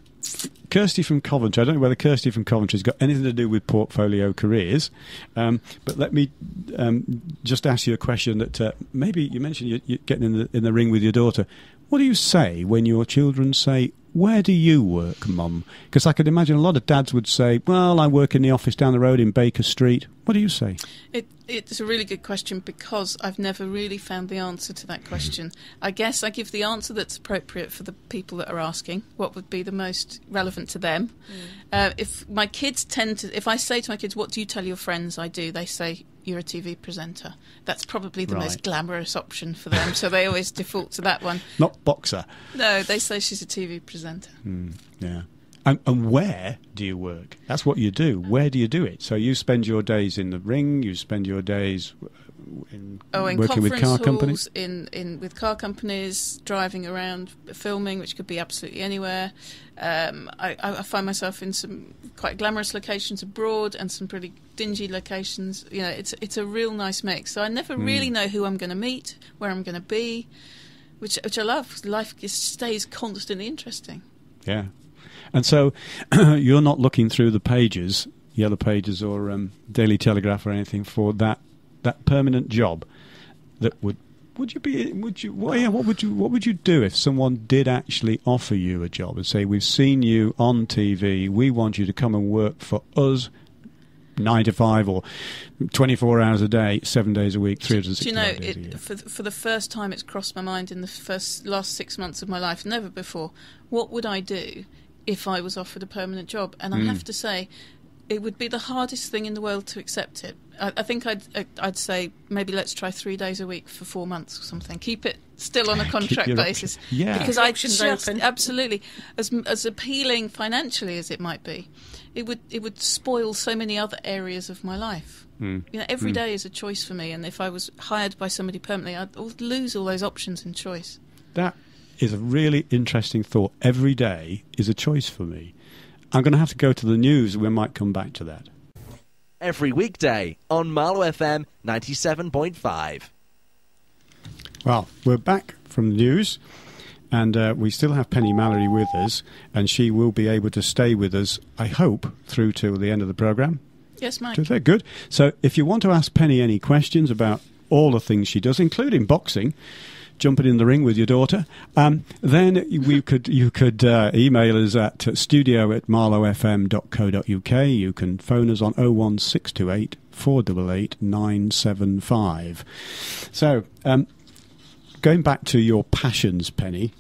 Kirsty from Coventry, I don't know whether Kirsty from Coventry has got anything to do with portfolio careers, but let me just ask you a question that maybe you mentioned you're getting in the ring with your daughter. What do you say when your children say, "Where do you work, Mum?" Because I could imagine a lot of dads would say, "Well, I work in the office down the road in Baker Street." What do you say? It's a really good question, because I've never really found the answer to that question. I guess I give the answer that's appropriate for the people that are asking, what would be the most relevant to them. If my kids if I say to my kids, "What do you tell your friends I do?" they say, "You're a TV presenter." That's probably the most glamorous option for them, so they always default to that one. Not boxer. No, they say she's a TV presenter. Yeah. And where do you work? That's what you do. Where do you do it? So you spend your days in the ring, you spend your days in working with car companies? With car companies, driving around, filming, which could be absolutely anywhere. I find myself in some quite glamorous locations abroad and some pretty dingy locations. It's a real nice mix. So I never really know who I'm going to meet, where I'm going to be, which I love. Life just stays constantly interesting. Yeah. And so you're not looking through the pages. Yellow Pages or Daily Telegraph or anything for that permanent job, that what would you do if someone did actually offer you a job and say, we've seen you on TV, we want you to come and work for us 9 to 5 or 24 hours a day, 7 days a week, 365 days a year? For the first time it's crossed my mind in the last 6 months of my life, never before, what would I do if I was offered a permanent job? And I have to say, it would be the hardest thing in the world to accept it. I think I'd say maybe let's try 3 days a week for 4 months or something. Keep it still on a contract basis. Yeah, because I just absolutely, as appealing financially as it might be, it would spoil so many other areas of my life. Every day is a choice for me, and if I was hired by somebody permanently, I'd lose all those options and choice. That is a really interesting thought. Every day is a choice for me. I'm going to have to go to the news. We might come back to that. Every weekday on Marlow FM 97.5. Well, we're back from the news, and we still have Penny Mallory with us, and she will be able to stay with us, I hope, through to the end of the programme. Yes, Mike. Good. So if you want to ask Penny any questions about all the things she does, including boxing, jumping in the ring with your daughter, then you could email us at studio@marlowfm.co.uk. You can phone us on 01628 488 975. So, going back to your passions, Penny,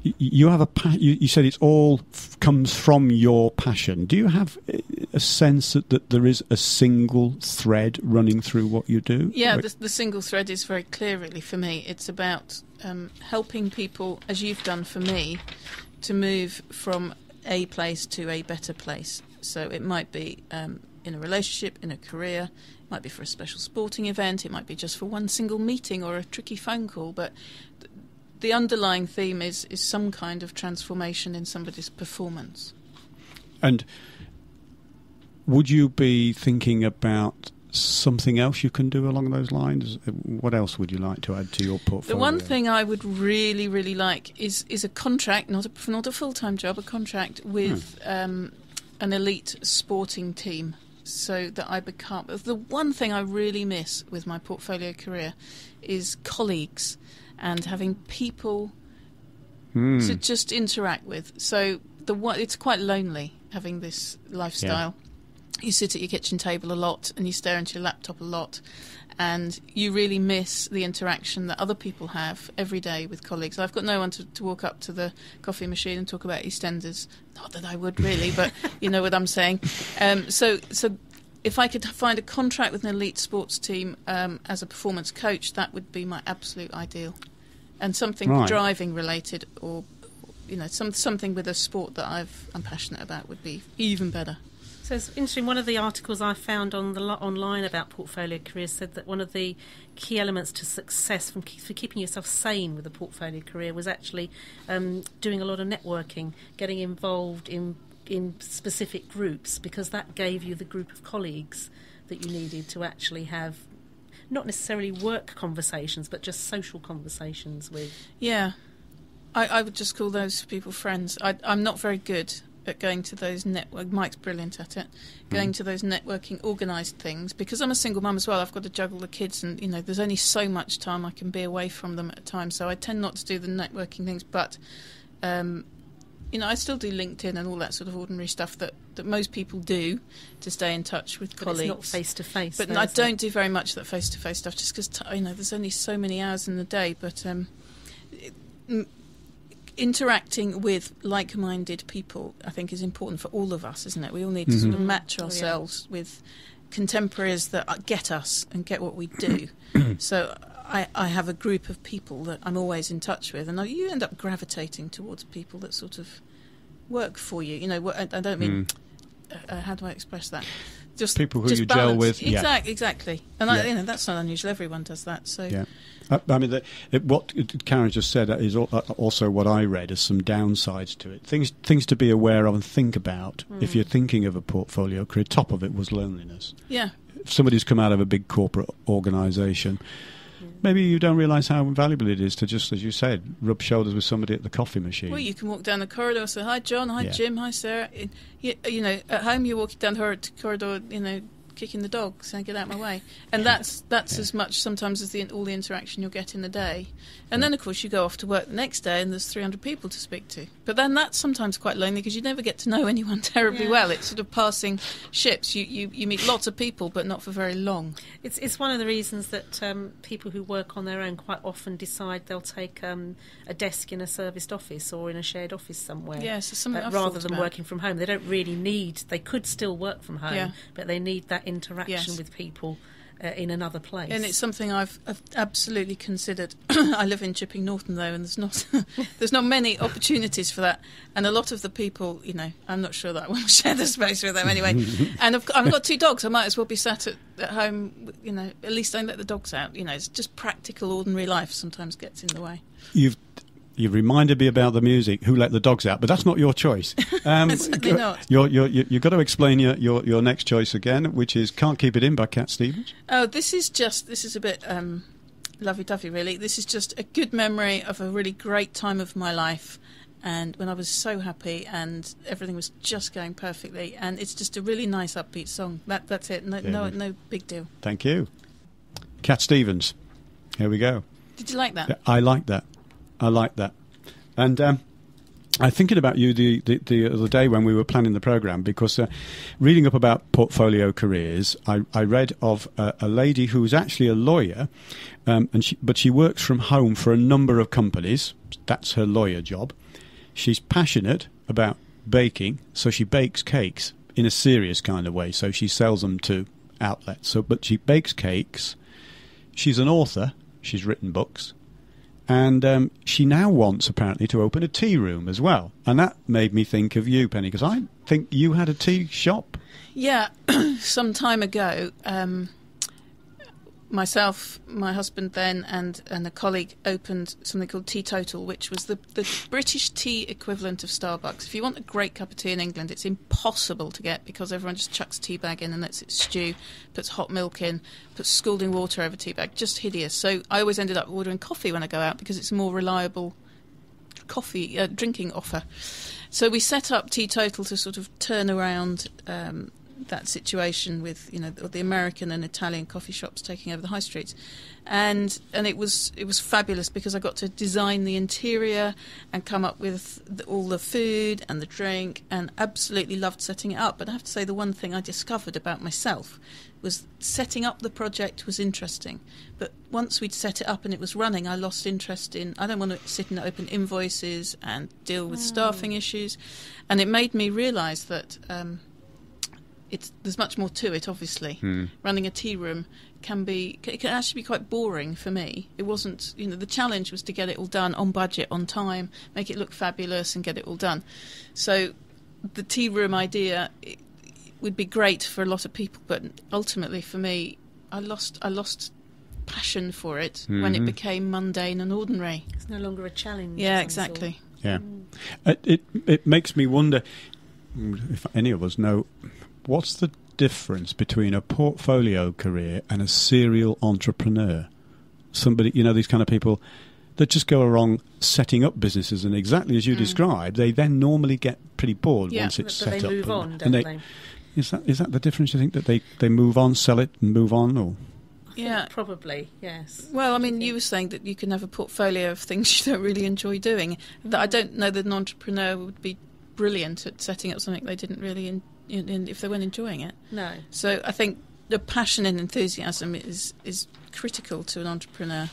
you have you said it's all comes from your passion. Do you have a sense that there is a single thread running through what you do? Yeah, the single thread is very clear, really, for me. It's about helping people, as you've done for me, to move from a place to a better place. So it might be in a relationship, in a career, it might be for a special sporting event, it might be just for one single meeting or a tricky phone call, but the underlying theme is some kind of transformation in somebody's performance. And would you be thinking about something else you can do along those lines? What else would you like to add to your portfolio? The one thing I would really, really like is a contract, not a full-time job, a contract with an elite sporting team, so that I become... The one thing I really miss with my portfolio career is colleagues and having people to just interact with. So it's quite lonely having this lifestyle. Yeah. You sit at your kitchen table a lot and you stare into your laptop a lot, and you really miss the interaction that other people have every day with colleagues. I've got no one to walk up to the coffee machine and talk about EastEnders. Not that I would really, but you know what I'm saying. So if I could find a contract with an elite sports team as a performance coach, that would be my absolute ideal. And something driving related, or something with a sport that I'm passionate about would be even better. So it's interesting. One of the articles I found online about portfolio careers said that one of the key elements to success for keeping yourself sane with a portfolio career was actually doing a lot of networking, getting involved in specific groups, because that gave you the group of colleagues that you needed to actually have not necessarily work conversations, but just social conversations with. Yeah, I would just call those people friends. I'm not very good at going to those Mike's brilliant at it. Going to those networking, organised things, because I'm a single mum as well. I've got to juggle the kids, and there's only so much time I can be away from them at a time. So I tend not to do the networking things, but I still do LinkedIn and all that sort of ordinary stuff that most people do to stay in touch with colleagues. It's not face-to-face. But I don't do very much of that face-to-face stuff, just because there's only so many hours in the day. But interacting with like-minded people, I think, is important for all of us, isn't it? We all need to sort of match ourselves with contemporaries that get us and get what we do. So I have a group of people that I'm always in touch with, and you end up gravitating towards people that sort of work for you. I don't mean... how do I express that? Just people who just you balance. gel with. Exactly. And that's not unusual. Everyone does that. So. Yeah. I mean, what Karen just said is also what I read as some downsides to it. Things to be aware of and think about if you're thinking of a portfolio career. Top of it was loneliness. Yeah. If somebody's come out of a big corporate organisation, maybe you don't realise how valuable it is to just, as you said, rub shoulders with somebody at the coffee machine. Well, you can walk down the corridor and say, hi, John, hi, Jim, hi, Sarah. You know, at home you're walking down the corridor, you know, kicking the dog, saying, get out of my way. And that's as much sometimes as all the interaction you'll get in the day. And then, of course, you go off to work the next day and there's 300 people to speak to. But then that's sometimes quite lonely because you never get to know anyone terribly well. It's sort of passing ships. You meet lots of people, but not for very long. It's one of the reasons that people who work on their own quite often decide they'll take a desk in a serviced office or in a shared office somewhere. Yes, it's something I've rather thought than about. working from home. They don't really need... They could still work from home, but they need that interaction with people in another place. And it's something I've absolutely considered. I live in Chipping Norton, though, and there's not many opportunities for that. And a lot of the people, you know, I'm not sure that I want to share the space with them anyway. And I've got 2 dogs. I might as well be sat at home, you know, at least don't let the dogs out. You know, it's just practical, ordinary life sometimes gets in the way. You've reminded me about the music, Who Let the Dogs Out, but that's not your choice. Certainly not. You've got to explain your next choice again, which is Can't Keep It In by Cat Stevens. Oh, this is a bit lovey-dovey, really. This is just a good memory of a really great time of my life, and when I was so happy and everything was just going perfectly, and it's just a really nice upbeat song. That's it. No big deal. Thank you. Cat Stevens. Here we go. Did you like that? Yeah, I like that. And I'm thinking about you the other day when we were planning the programme, because reading up about portfolio careers, I read of a lady who was actually a lawyer, but she works from home for a number of companies. That's her lawyer job. She's passionate about baking, so she bakes cakes in a serious kind of way. So she sells them to outlets. But she bakes cakes. She's an author. She's written books. And she now wants, apparently, to open a tea room as well. And that made me think of you, Penny, because I think you had a tea shop. Yeah, some time ago, myself, my husband then, and a colleague opened something called Teetotal, which was the British tea equivalent of Starbucks. If you want a great cup of tea in England, it's impossible to get because everyone just chucks tea bag in and lets it stew, puts hot milk in, puts scalding water over tea bag. Just hideous. So I always ended up ordering coffee when I go out because it's a more reliable coffee drinking offer. So we set up Teetotal to sort of turn around that situation with, you know, the American and Italian coffee shops taking over the high streets, and it was fabulous because I got to design the interior and come up with all the food and the drink, and absolutely loved setting it up. But I have to say, the one thing I discovered about myself was setting up the project was interesting, but once we'd set it up and it was running, I lost interest in. I don't want to sit and open invoices and deal with staffing issues, and it made me realise that. There's much more to it, obviously. Running a tea room can actually be quite boring for me. It wasn't, you know, the challenge was to get it all done on budget, on time, make it look fabulous and get it all done. So the tea room idea would be great for a lot of people, but ultimately for me, I lost passion for it when it became mundane and ordinary. It's no longer a challenge. Yeah, exactly. Yeah. It makes me wonder if any of us know, what's the difference between a portfolio career and a serial entrepreneur? Somebody, you know, these kind of people that just go along setting up businesses, and exactly as you described, they then normally get pretty bored once it's set up. They move on, don't they? Is that the difference, you think, that they move on, sell it and move on? Or Yeah, probably, yes. Well, I mean, you were saying that you can have a portfolio of things you don't really enjoy doing. I don't know that an entrepreneur would be brilliant at setting up something they didn't really if they weren't enjoying it. No. So I think the passion and enthusiasm is critical to an entrepreneur.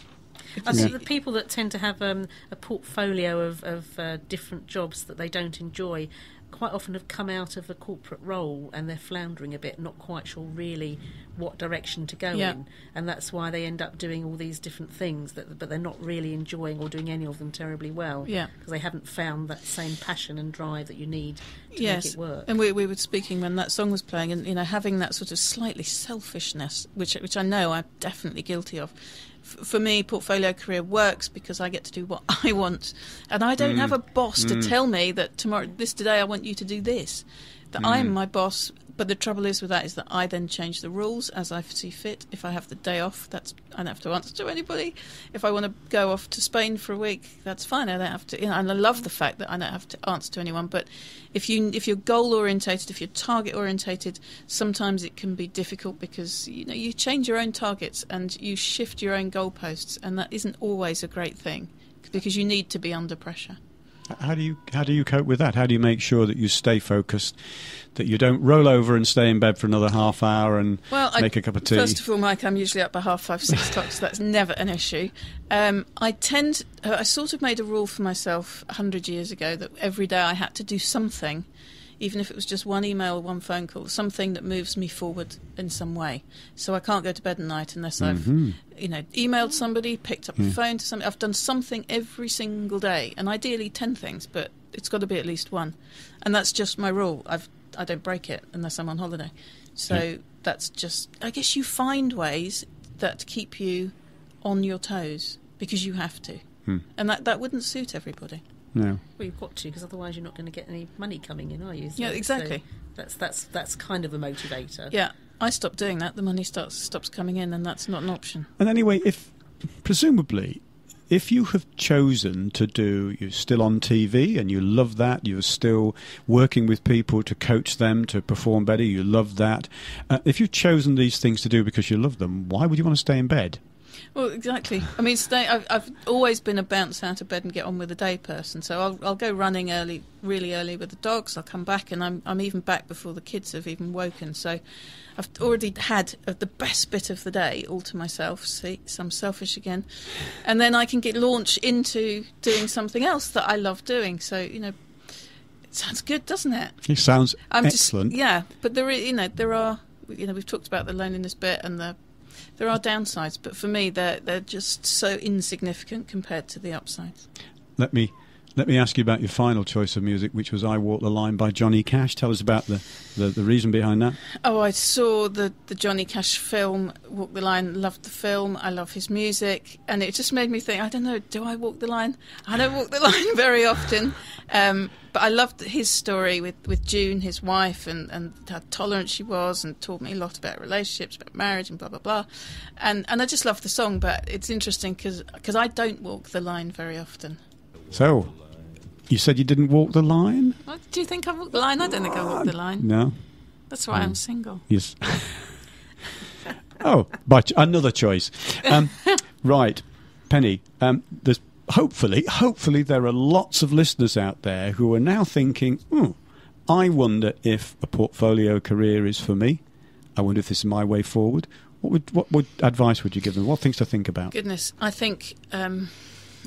I think the people that tend to have a portfolio of different jobs that they don't enjoy quite often have come out of a corporate role and they're floundering a bit, not quite sure really what direction to go in, and that's why they end up doing all these different things but they're not really enjoying or doing any of them terribly well, because they haven't found that same passion and drive that you need to make it work. And we were speaking when that song was playing, and, you know, having that sort of slightly selfishness, which I know I'm definitely guilty of. For me, portfolio career works because I get to do what I want, and I don't have a boss to tell me that today I want you to do this. That I'm my boss But the trouble is with that is that I then change the rules as I see fit. If I have the day off, I don't have to answer to anybody. If I want to go off to Spain for a week, that's fine. I don't have to. And I love the fact that I don't have to answer to anyone. But if you're goal orientated, if you're target orientated, sometimes it can be difficult because you change your own targets and you shift your own goalposts, and that isn't always a great thing because you need to be under pressure. How do you cope with that? How do you make sure that you stay focused, that you don't roll over and stay in bed for another half hour and make a cup of tea? First of all, Mike, I'm usually up by 5:30, 6 o'clock, so that's never an issue. I sort of made a rule for myself 100 years ago that every day I had to do something, even if it was just one email or one phone call, something that moves me forward in some way. So I can't go to bed at night unless I've emailed somebody, picked up the phone to somebody. I've done something every single day, and ideally 10 things, but it's got to be at least one. And that's just my rule. I don't break it unless I'm on holiday. So that's just, I guess you find ways that keep you on your toes because you have to. And that wouldn't suit everybody. No. Well, you've got to, because otherwise you're not going to get any money coming in, are you? Yeah, exactly. So that's kind of a motivator. Yeah, I stopped doing that. The money stops coming in, and that's not an option. And anyway, presumably, if you have chosen you're still on TV and you love that, you're still working with people to coach them to perform better, you love that. If you've chosen these things to do because you love them, why would you want to stay in bed? Well, exactly. I mean, I've always been a bounce out of bed and get on with the day person. So I'll go running early, really early with the dogs. I'll come back, and I'm even back before the kids have even woken. So I've already had the best bit of the day all to myself. See, so I'm selfish again. And then I can get launched into doing something else that I love doing. So, it sounds good, doesn't it? It sounds excellent. But there are, we've talked about the loneliness bit and there are downsides, but for me, they're just so insignificant compared to the upsides. Let me ask you about your final choice of music, which was "I Walk the Line" by Johnny Cash. Tell us about the reason behind that. Oh, I saw the Johnny Cash film, Walk the Line. Loved the film. I love his music, and it just made me think. I don't know. Do I walk the line? I don't walk the line very often. But I loved his story with June, his wife, and how tolerant she was, and taught me a lot about relationships, about marriage, and blah, blah, blah. And I just love the song, but it's interesting because I don't walk the line very often. So, you said you didn't walk the line? Well, do you think I walk the line? I don't think I walk the line. No. That's why I'm single. Yes. Oh, but another choice. Right, Penny, there's Hopefully there are lots of listeners out there who are now thinking, I wonder if a portfolio career is for me. I wonder if this is my way forward. What advice would you give them? What things to think about? Goodness, I think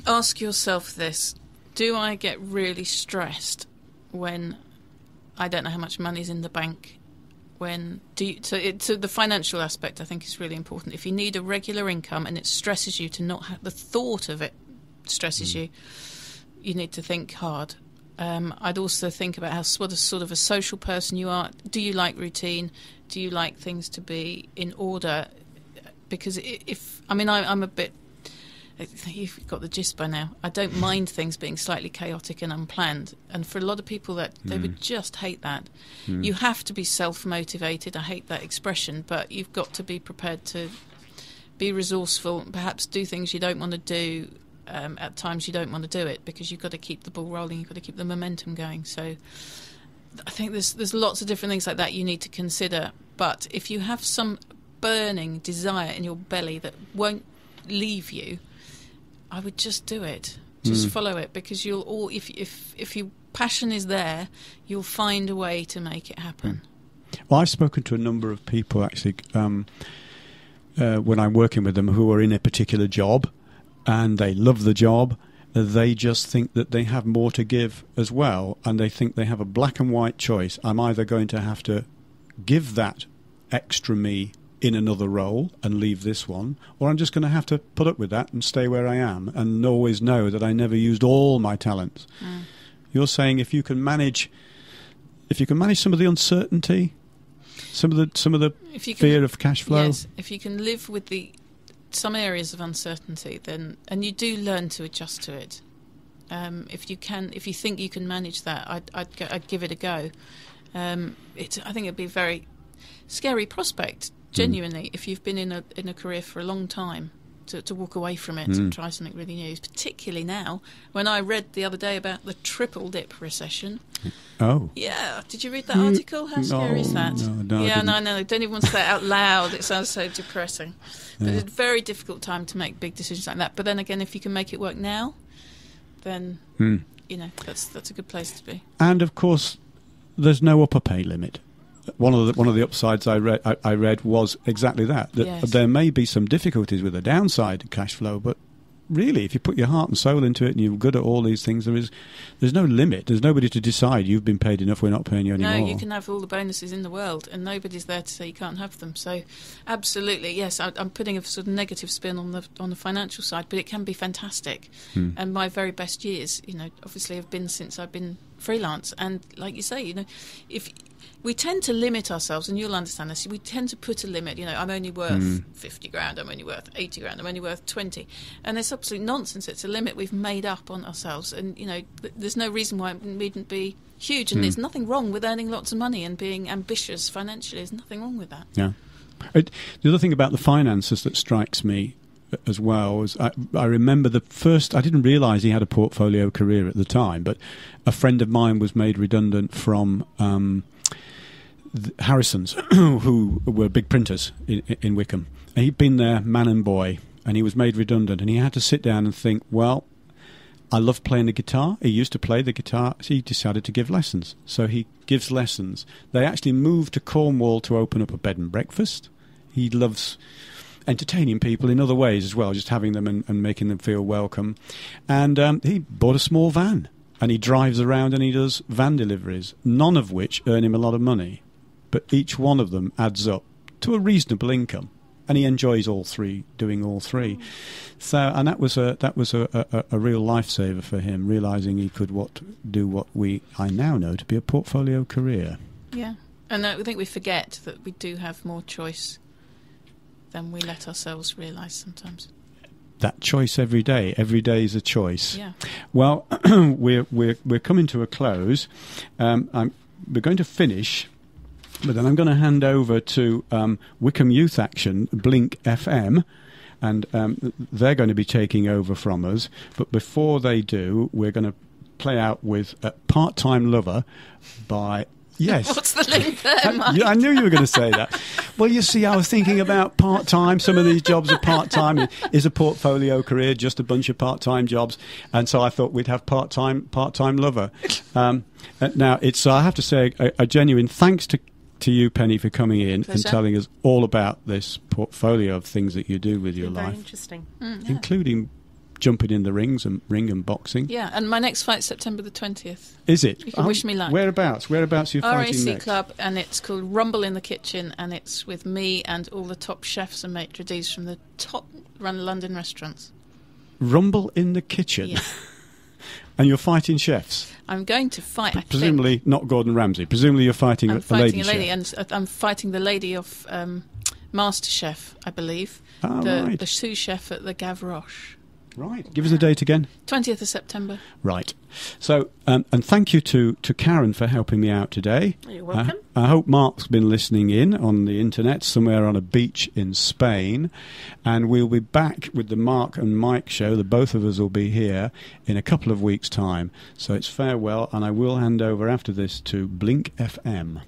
ask yourself this. Do I get really stressed when I don't know how much money's in the bank? So the financial aspect, I think, is really important. If you need a regular income and it stresses you to not have the thought of it, stresses you need to think hard. I'd also think about what a sort of a social person you are. Do you like routine? Do you like things to be in order? Because I'm a bit. You've got the gist by now. I don't mind things being slightly chaotic and unplanned. And for a lot of people, that they would just hate that. You have to be self-motivated. I hate that expression, but you've got to be prepared to be resourceful. Perhaps do things you don't want to do. At times you don't want to do it because you've got to keep the ball rolling, you've got to keep the momentum going. So I think there's lots of different things like that you need to consider. But if you have some burning desire in your belly that won't leave you, I would just do it. Just follow it, because if your passion is there, you'll find a way to make it happen. Well, I've spoken to a number of people actually when I'm working with them who are in a particular job, and they love the job. They just think that they have more to give as well, and they think they have a black and white choice. I'm either going to have to give that extra me in another role and leave this one, or I'm just going to have to put up with that and stay where I am and always know that I never used all my talents. You're saying if you can manage some of the uncertainty, some of the fear of cash flow. Yes, if you can live with some areas of uncertainty, then, and you do learn to adjust to it. If you think you can manage that, I'd give it a go. I think it'd be a very scary prospect, genuinely, if you've been in a career for a long time, to walk away from it and try something really new, particularly now, when I read the other day about the triple dip recession. Oh. Yeah. Did you read that article? How scary is that? No, yeah, no, I don't even want to say it out loud. It sounds so depressing. But it's a very difficult time to make big decisions like that. But then again, if you can make it work now, then, that's a good place to be. And, of course, there's no upper pay limit. One of the upsides I read was exactly that yes. There may be some difficulties with the downside of cash flow, but really, if you put your heart and soul into it and you're good at all these things, there's no limit. There's nobody to decide you've been paid enough, we're not paying you anymore. No, you can have all the bonuses in the world, and nobody's there to say you can't have them. So, absolutely, yes, I'm putting a sort of negative spin on the financial side, but it can be fantastic. And my very best years, obviously have been since I've been freelance. And like you say, if we tend to limit ourselves, and you'll understand this, we tend to put a limit. I'm only worth 50 grand, I'm only worth 80 grand, I'm only worth 20. And it's absolute nonsense. It's a limit we've made up on ourselves. And, there's no reason why it needn't be huge. And there's nothing wrong with earning lots of money and being ambitious financially. There's nothing wrong with that. Yeah. The other thing about the finances that strikes me as well was I remember I didn't realise he had a portfolio career at the time, but a friend of mine was made redundant from Harrison's, who were big printers in Wickham. And he'd been there, man and boy, and he was made redundant, and he had to sit down and think, well, I love playing the guitar. He used to play the guitar, so he decided to give lessons. So he gives lessons. They actually moved to Cornwall to open up a bed and breakfast. He loves entertaining people in other ways as well, just having them and making them feel welcome. And he bought a small van, and he drives around and he does van deliveries, none of which earn him a lot of money. But each one of them adds up to a reasonable income, and he enjoys doing all three. So, and that was a real lifesaver for him, realising he could do what I now know to be a portfolio career. Yeah, and I think we forget that we do have more choice than we let ourselves realise sometimes. That choice every day is a choice. Yeah. Well, we're coming to a close. We're going to finish. But then I'm going to hand over to Wickham Youth Action, Blink FM, and they're going to be taking over from us. But before they do, we're going to play out with Part-Time Lover by... Yes. What's the link there, Mike? I knew you were going to say that. Well, you see, I was thinking about part-time. Some of these jobs are part-time. Is a portfolio career just a bunch of part-time jobs? And so I thought we'd have part-time lover. Now, I have to say, a genuine thanks to you, Penny, for coming in and telling us all about this portfolio of things that you do with your life. Very interesting. Including jumping in the ring and boxing. Yeah, and my next fight's September the 20th. Is it? You can wish me luck. Whereabouts are you fighting RAC next? Club, and it's called Rumble in the Kitchen, and it's with me and all the top chefs and maitre d's from the top London restaurants. Rumble in the Kitchen? Yeah. And you're fighting chefs? I'm going to fight, presumably not Gordon Ramsay. Presumably you're fighting a lady chef. And I'm fighting the lady of MasterChef, I believe. Right. The sous chef at the Gavroche. Right. Give us a date again. 20th of September. Right. So, and thank you to Karen for helping me out today. You're welcome. I hope Mark's been listening in on the internet somewhere on a beach in Spain. And we'll be back with the Mark and Mike show. The both of us will be here in a couple of weeks' time. So it's farewell, and I will hand over after this to Blink FM.